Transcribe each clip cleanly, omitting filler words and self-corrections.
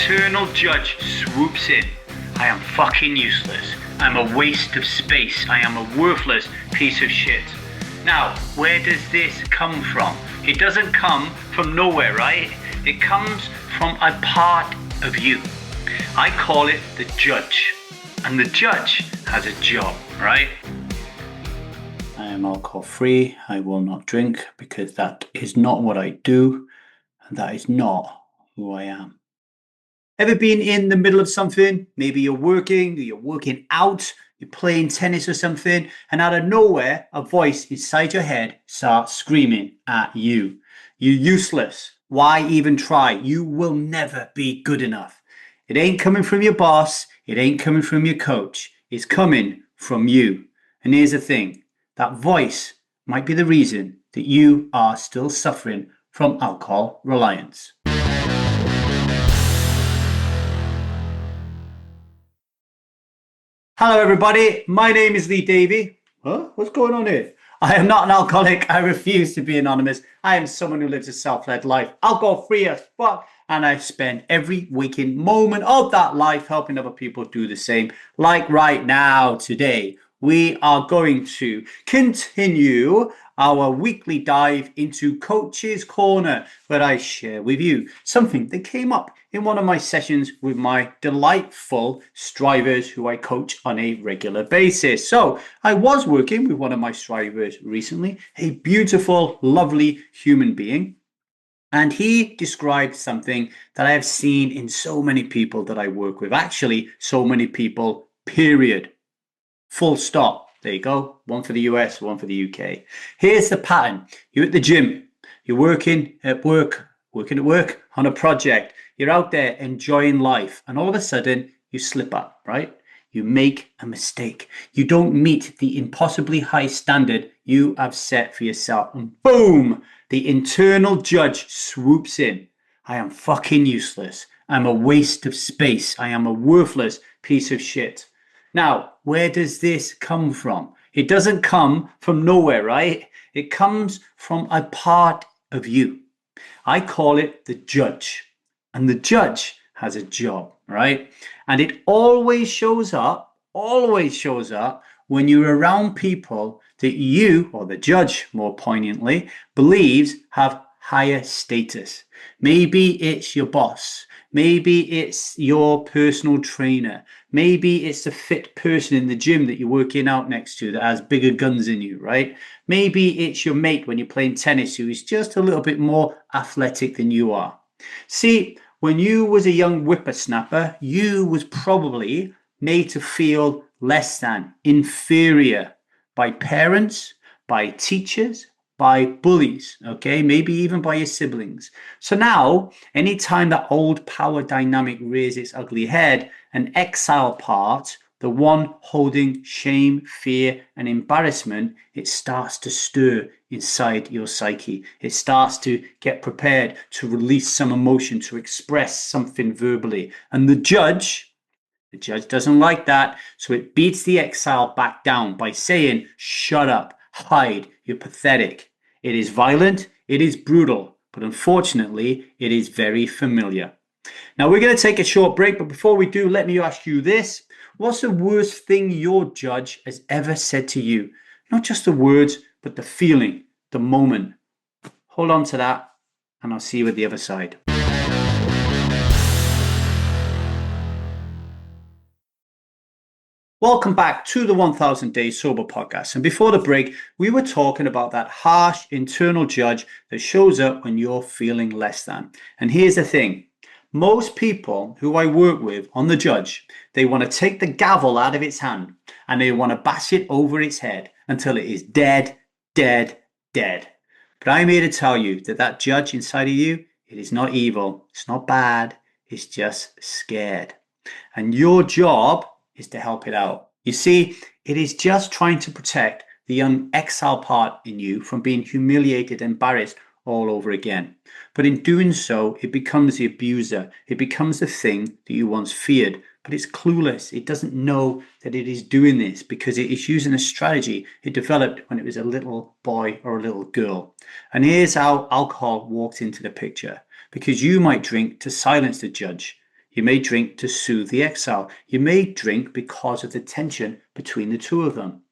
internal judge swoops in. I am fucking useless. I'm a waste of space. I am a worthless piece of shit. Now, where does this come from? It doesn't come from nowhere, right? It comes from a part of you. I call it the judge. And the judge has a job, right? I am alcohol free. I will not drink because that is not what I do. And that is not who I am. Ever been in the middle of something? Maybe you're working out, you're playing tennis or something, and out of nowhere, a voice inside your head starts screaming at you. You're useless. Why even try? You will never be good enough. It ain't coming from your boss. It ain't coming from your coach. It's coming from you. And here's the thing. That voice might be the reason that you are still suffering from alcohol reliance. Hello everybody, my name is Davy. What's going on here? I am not an alcoholic. I refuse to be anonymous. I am someone who lives a self-led life, alcohol-free as fuck, and I spend every waking moment of that life helping other people do the same. Like right now, today, we are going to continue our weekly dive into Coach's Corner, where I share with you something that came up in one of my sessions with my delightful strivers who I coach on a regular basis. So I was working with one of my strivers recently, a beautiful, lovely human being. And he described something that I have seen in so many people that I work with. Actually, so many people, period. Full stop. There you go. One for the US, one for the UK. Here's the pattern. You're at the gym. You're working at work on a project. You're out there enjoying life. And all of a sudden, you slip up, right? You make a mistake. You don't meet the impossibly high standard you have set for yourself. And boom, the internal judge swoops in. I am fucking useless. I'm a waste of space. I am a worthless piece of shit. Now, where does this come from? It doesn't come from nowhere, right? It comes from a part of you. I call it the judge. And the judge has a job, right? And it always shows up when you're around people that you, or the judge more poignantly, believes have higher status. Maybe it's your boss. Maybe it's your personal trainer. Maybe it's the fit person in the gym that you're working out next to that has bigger guns than you, right? Maybe it's your mate when you're playing tennis who is just a little bit more athletic than you are. See, when you was a young whippersnapper, you was probably made to feel less than, inferior by parents, by teachers, by bullies, okay? Maybe even by your siblings. So now, anytime that old power dynamic rears its ugly head, an exile part, the one holding shame, fear, and embarrassment, it starts to stir inside your psyche. It starts to get prepared to release some emotion, to express something verbally. And the judge doesn't like that, so it beats the exile back down by saying, shut up, hide, you're pathetic. It is violent, it is brutal, but unfortunately, it is very familiar. Now, we're going to take a short break, but before we do, let me ask you this. What's the worst thing your judge has ever said to you? Not just the words, but the feeling, the moment. Hold on to that, and I'll see you at the other side. Welcome back to the 1000 Days Sober podcast. And before the break, we were talking about that harsh internal judge that shows up when you're feeling less than. And here's the thing. Most people who I work with on the judge, they want to take the gavel out of its hand and they want to bash it over its head until it is dead, dead, dead. But I'm here to tell you that that judge inside of you, it is not evil. It's not bad. It's just scared. And your job is to help it out. You see, it is just trying to protect the young exile part in you from being humiliated, embarrassed all over again. But in doing so, it becomes the abuser. It becomes the thing that you once feared, but it's clueless. It doesn't know that it is doing this because it is using a strategy it developed when it was a little boy or a little girl. And here's how alcohol walks into the picture, because you might drink to silence the judge. You may drink to soothe the exile. You may drink because of the tension between the two of them.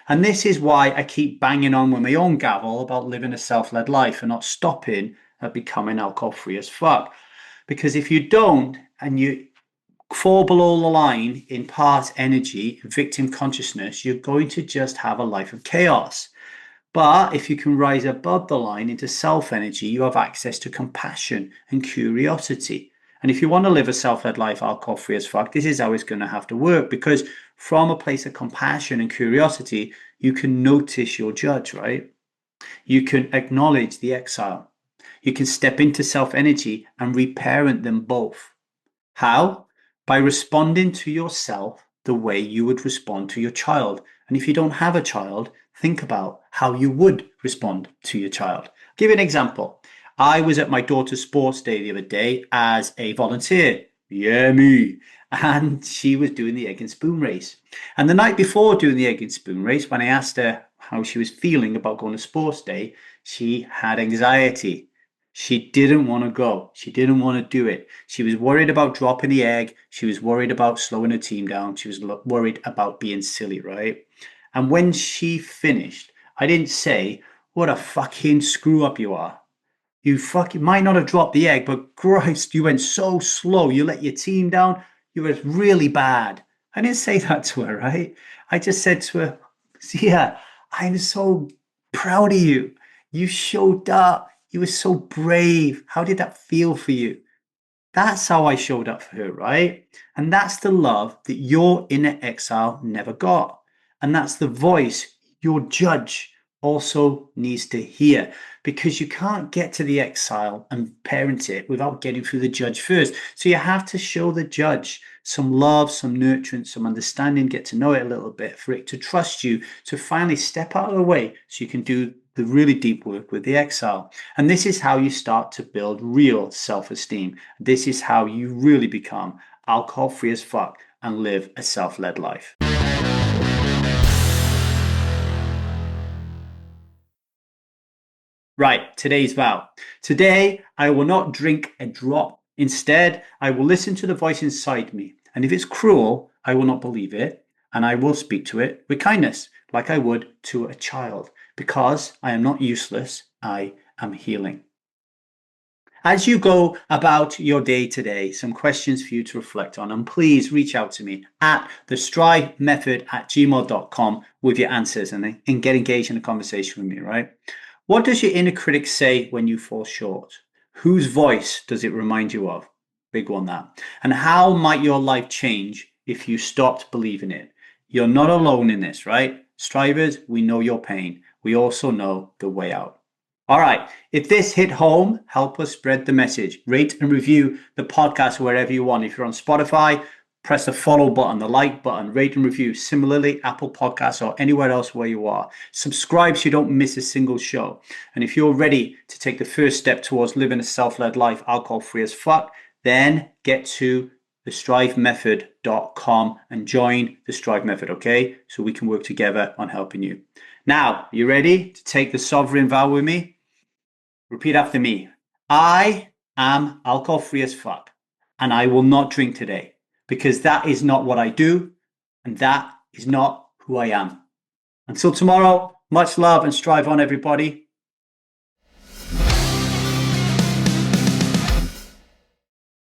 And this is why I keep banging on with my own gavel about living a self-led life and not stopping at becoming alcohol-free as fuck. Because if you don't, and you fall below the line in part energy, victim consciousness, you're going to just have a life of chaos. But if you can rise above the line into self-energy, you have access to compassion and curiosity. And if you want to live a self-led life alcohol-free as fuck, this is how it's going to have to work, because from a place of compassion and curiosity, you can notice your judge, right? You can acknowledge the exile. You can step into self-energy and reparent them both. How? By responding to yourself the way you would respond to your child. And if you don't have a child, think about how you would respond to your child. I'll give you an example. I was at my daughter's sports day the other day as a volunteer. Yeah, me. And she was doing the egg and spoon race. And the night before doing the egg and spoon race, when I asked her how she was feeling about going to sports day, she had anxiety. She didn't want to go. She didn't want to do it. She was worried about dropping the egg. She was worried about slowing her team down. She was worried about being silly, right? And when she finished, I didn't say, what a fucking screw up you are. You fucking might not have dropped the egg, but Christ, you went so slow. You let your team down. You were really bad. I didn't say that to her, right? I just said to her, Zia, I'm so proud of you. You showed up. You were so brave. How did that feel for you? That's how I showed up for her, right? And that's the love that your inner exile never got. And that's the voice your judge also needs to hear, because you can't get to the exile and parent it without getting through the judge first. So you have to show the judge some love, some nurturance, some understanding, get to know it a little bit for it to trust you, to finally step out of the way so you can do the really deep work with the exile. And this is how you start to build real self-esteem. This is how you really become alcohol-free as fuck and live a self-led life. Right, today's vow. Today, I will not drink a drop. Instead, I will listen to the voice inside me. And if it's cruel, I will not believe it. And I will speak to it with kindness, like I would to a child. Because I am not useless, I am healing. As you go about your day today, some questions for you to reflect on, and please reach out to me at thestrivemethod@gmail.com with your answers and get engaged in a conversation with me, right? What does your inner critic say when you fall short? Whose voice does it remind you of? Big one, that. And how might your life change if you stopped believing it? You're not alone in this, right? Strivers, we know your pain. We also know the way out. All right. If this hit home, help us spread the message. Rate and review the podcast wherever you want. If you're on Spotify, press the follow button, the like button, rate and review. Similarly, Apple Podcasts or anywhere else where you are. Subscribe so you don't miss a single show. And if you're ready to take the first step towards living a self-led life, alcohol-free as fuck, then get to thestrivemethod.com and join the Strive Method, okay? So we can work together on helping you. Now, you ready to take the sovereign vow with me? Repeat after me. I am alcohol-free as fuck, and I will not drink today, because that is not what I do, and that is not who I am. Until tomorrow, much love and strive on, everybody.